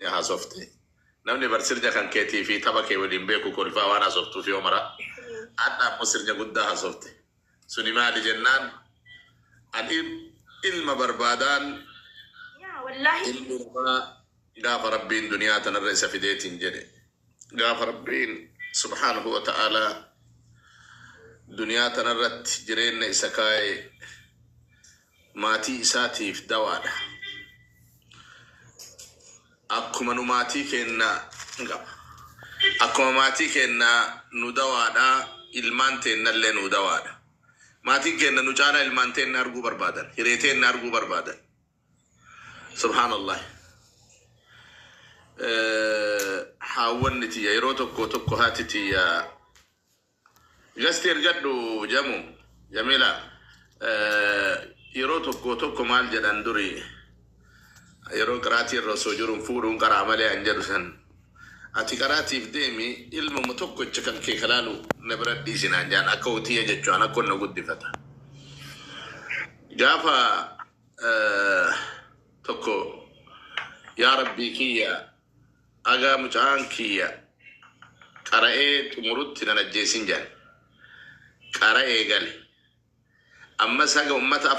يا صفتي نمني برسرجة كان كيتي في طبقة وليمبيكو كل فاوانا صفتو في عمرة أنا مصرجة قدها صفتي سوني مالي جنان العلم بربادان يا والله علم غاف ربين دنيا تنرئيس في ديت جدي غاف ربين سبحانه وتعالى دنيا تنرت جرين إسكاي ماتي إساتي في دوانا akkuma nu maatii keenna akkuma maatii keenna nu dawaadha ilmaan teennallee nu dawaadha maatiin keenna nu caala ilmaan teenna arguu barbaadan hiree teenna arguu barbaadan subhaanallah haawwanni tiyya yeroo tokko tokko haati tiyya gasti ergadhu jamu jamila yeroo tokko tokko maal jedhan durii yeroo qaraati irra osoo jiruun fuudhuun qaraa malee an jedhu san ati qaraatiif deemi ilmuma tokkocha kan kee kalaalu na bira dhiisinaan jaan akka utiyya jechuun akka na guddifata gaafa tokko yaa rabbii kiyya agaa mucaan kiyya qara'ee xumurutti nan ajjeesin jaan qara'ee gale ammas haga ummata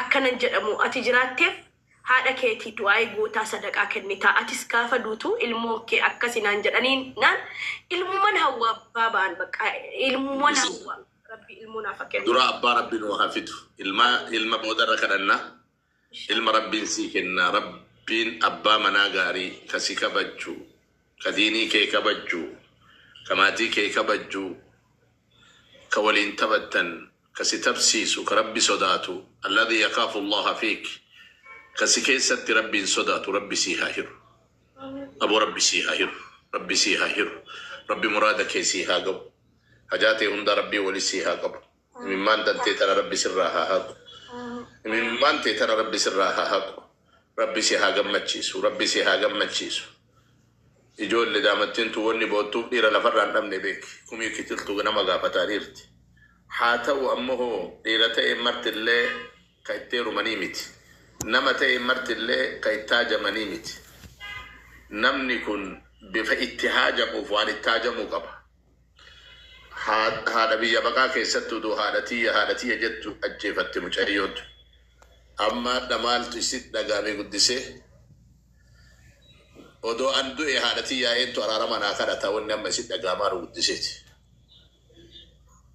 akkanan jedhamu ati jiraatteef haadha keetii du'aa gootaa sadaqaa kennitaa atis gaafa duutu ilmoo kee akkasinaan jedhaniin naan ilmuman hawwa baabaan bakka ilmuman hawwa rabbi ilmuun hafa kennu dura abbaa rabbi nu hafitu ilma boodarra kadhanna ilma rabbiin sii kenna rabbiin abbaa manaa gaarii kasi kabajju ka diinii kee kabajju ka maatii kee kabajju ka waliin taphattan kasi tabsiisu ka rabbi sodaatu alladhi yakaafu allaha fiik kasi keessatti rabbiin sodaatu rabbi sii haa hiru aboo rabbi sii haa hiru rabbi sii haa hiru rabbi muraada kee sii haa qabu hajaatee hunda rabbii wali sii haa qabu imimmaan dantee tana rabbi sirraa haa haqu imimmaan tee tana rabbi sirraa haa haqu rabbi sii haa gammachiisu rabbi sii haa gammachiisu ijoollee daamattintu wanni boottuuf dhiira lafarraan dhabne beeki kumii kitiltu nama gaafataa dhiirti haa ta'u ammoo dhiira ta'e martillee ka ittee rumanii miti nama ta'e martillee ka ittaajamanii miti namni kun bifa itti haajamuuf waan itti haajamuu qaba haadha biyya baqaa keessattuu duu haadhatiyya jettu ajjeefatte mucayyootu amma dhamaaltu isit dhagaamee guddisee odoo an du'e haadhatiyyaa eentu araarama naa kadhata wanni amma isit dhagaamaaru guddiseeti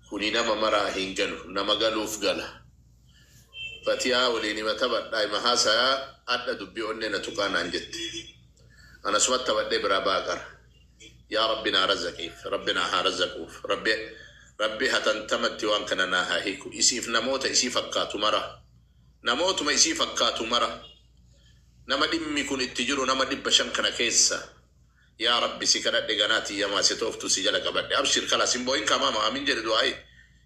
kuni nama maraa hin galu nama galuuf gala fatiyaa waliin hima taphadhaa hima haasayaa adda dubbii onnee na tuqaanaan jette ana sumatti taphadhee biraa baaqara yaa rabbi naa razzaqiif rabbi naa haa razzaquuf rabbi hatantamatti waan kana naa haa hiiku isiif namoota isii fakkaatu mara namootuma isii fakkaatu mara nama dhimmi kun itti jiru nama 500 kana keessa yaa rabbi si kadhadhe ganaati yamaa si tooftu si jala qabadhe abshir kala simbooyin kamaama amin jedhe du'aayi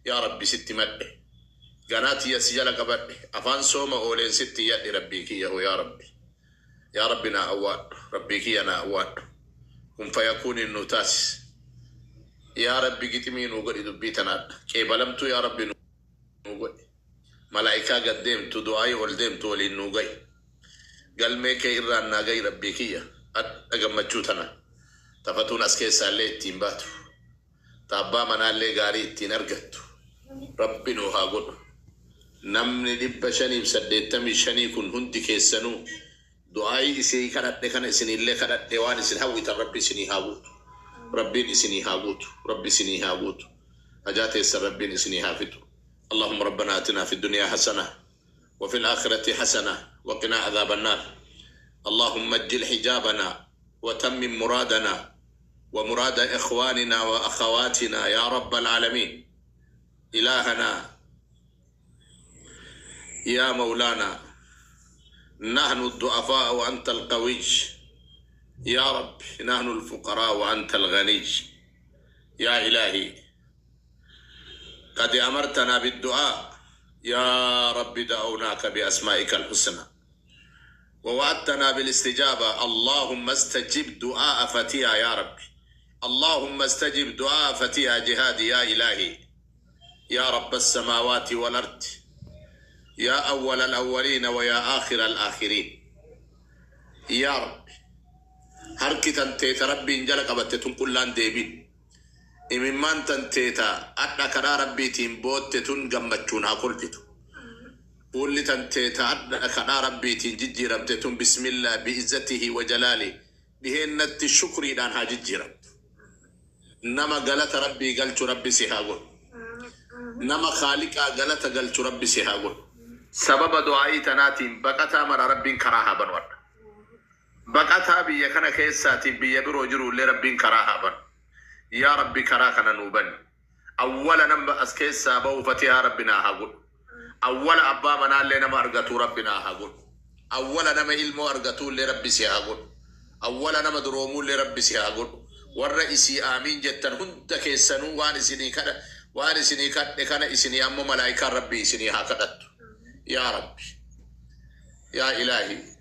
yaa rabbi sitti madhe ganaati ya si jala qabadhe afaan sooma ooleen sitti yadhe rabbii kiyyahu yaa rabbi naa awwaadhu rabbii kiyya naa awwaadhu kun fayakuuni nu taasis yaa rabbi giximii nuu godhi dubbii tanaadha qeebalamtuu yaa rabbi nuu godhi malaa'ikaa gad deemtu du'aayi ol deemtu waliin nuu gahi galmee kee irraan naa gahi rabbii kiyya adda gammachuu tana tafatuun as keessaallee ittiin baatu taabbaa manaallee gaarii ittiin argattu rabbi nuu haa godhu namni 585 kun hundi keessanuu du'aayi isii kadhadhe kana isinillee kadhadhe waan isin hawwitan rabbi isinii haa guutu rabbiin isinii haa guutu rabbi isinii haa guutu hajaa teessan rabbiin isinii haa fitu اللهم ربنا آتنا في الدنيا حسنة وفي الآخرة حسنة وقنا عذاب النار اللهم اجل حجابنا وتمم مرادنا ومراد إخواننا وأخواتنا يا رب العالمين إلهنا يا مولانا نحن الضعفاء وأنت القوي يا رب نحن الفقراء وأنت الغني يا إلهي قد أمرتنا بالدعاء يا رب دعوناك بأسمائك الحسنى ووعدتنا بالاستجابة اللهم استجب دعاء فتيها يا رب اللهم استجب دعاء فتيها جهادي يا إلهي يا رب السماوات والأرض يا أول الأولين ويا آخر الآخرين يا رب harki tanteeta rabbiin jala qabatte tun qullaan deebin imimmaan tanteeta adha kadhaa rabbiitiin bootte tun gammachuun haa kolfitu fuulli tanteeta adha kadhaa rabbiitiin jijjiiramte tun bismillah bi'izzatihi wa jalaali dhiheennatti shukriidhaan haa jijjiiramtu nama galata rabbii galchu rabbi si haa godhu nama khaaliqaa galata galchu rabbi si haa godhu sababa du'aa'ii tanaatiin baqataa mara rabbiin karaa haa banu adha baqataa biyya kana keessaatiin biyya biroo jirullee rabbiin karaa haa banu yaa rabbi karaa kana nuu bani awwala nama as keessaa ba'u fatihaa rabbinaa haa godhu awwala abbaa manaallee nama argatuu rabbinaa haa godhu awwala nama ilmoo argatuullee rabbi si haa godhu awwala nama duroomuullee rabbi si haa godhu warra isii aamiin jettan hunda keessanuu waan isinii kadhe kana isinii ammoo malaayikaan rabbi isinii haa kadhattu yaa rabbi yaa ilaahi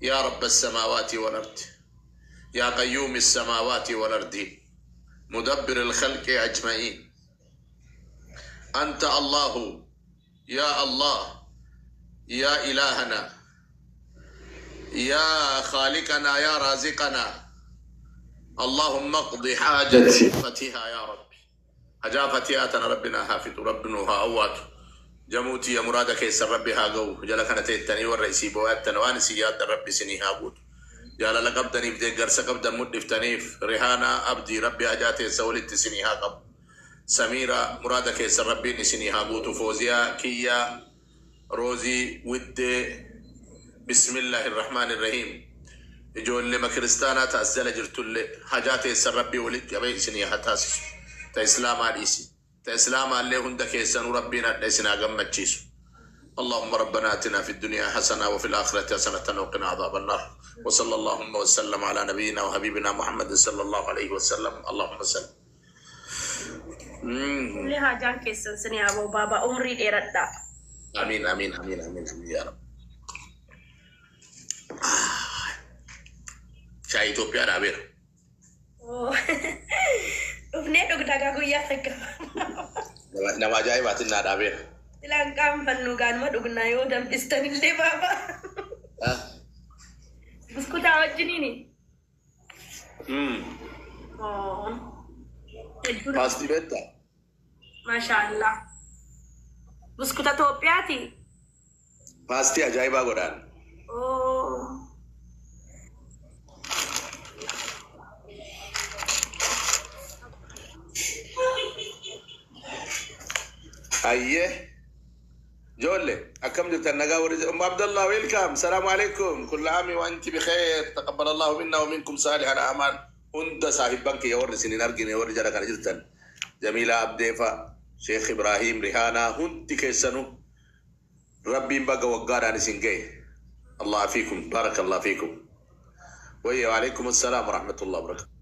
yaa rabba السماوات والأرض يا قيوم السماوات والأرض مدبر الخلق أجمعين أنت الله يا إلهنا يا خالقنا يا رازقنا اللهم اقض حاجتها يا ربي حجافتياتنا ربنا حافظ ربنا هاوات جموتي يا مرادك يسر ربي هاقو جلك أنا تيتني والرئيسي بواتنا وأنا سياد ربي سني هاقود جالا لقبدني بدي قرص قبدا مدف تنيف ريحانا أبدي ربي أجاتي سولت سني هاقب سميرة مرادك يسر ربي نسني هاقود فوزيا كيا روزي ود بسم الله الرحمن الرحيم يجول لما كريستانا تأزل جرتل حاجاتي يسر ربي ولد يبي سني هاتاسس تإسلام عليسي تإسلام عليه هندك يسن ربنا ليسنا قمتشيس اللهم ربنا آتنا في الدنيا حسنة وفي الآخرة حسنة وقنا عذاب النار وصلى اللهم وسلم على نبينا وحبيبنا محمد صلى الله عليه وسلم اللهم صل لها جان كيسن سني أبو بابا عمري إيردا آمين آمين آمين آمين آمين يا رب شاي توبيا رابير Ufne dog daga guya seka. Nama ajaibatin na dabe. Ilang kam panugan mo dog na yo dam istanille baba. Biskuta wajini ni. Oh. Pasti betta. Mashallah. Biskuta topiati. Pasti ajaiba godan. Oh. أيه جولة أكم جبت النجاور أم عبد الله ويلكم السلام عليكم كل عام وأنت بخير تقبل الله منا ومنكم صالح الأعمال أنت صاحب بنك يوري سنين أرجين يوري جرك جدا جميلة عبديفا شيخ إبراهيم ريحانا أنت كيسنو ربي بقى وقار عن سنجي الله فيكم بارك الله فيكم وعليكم السلام ورحمة الله وبركاته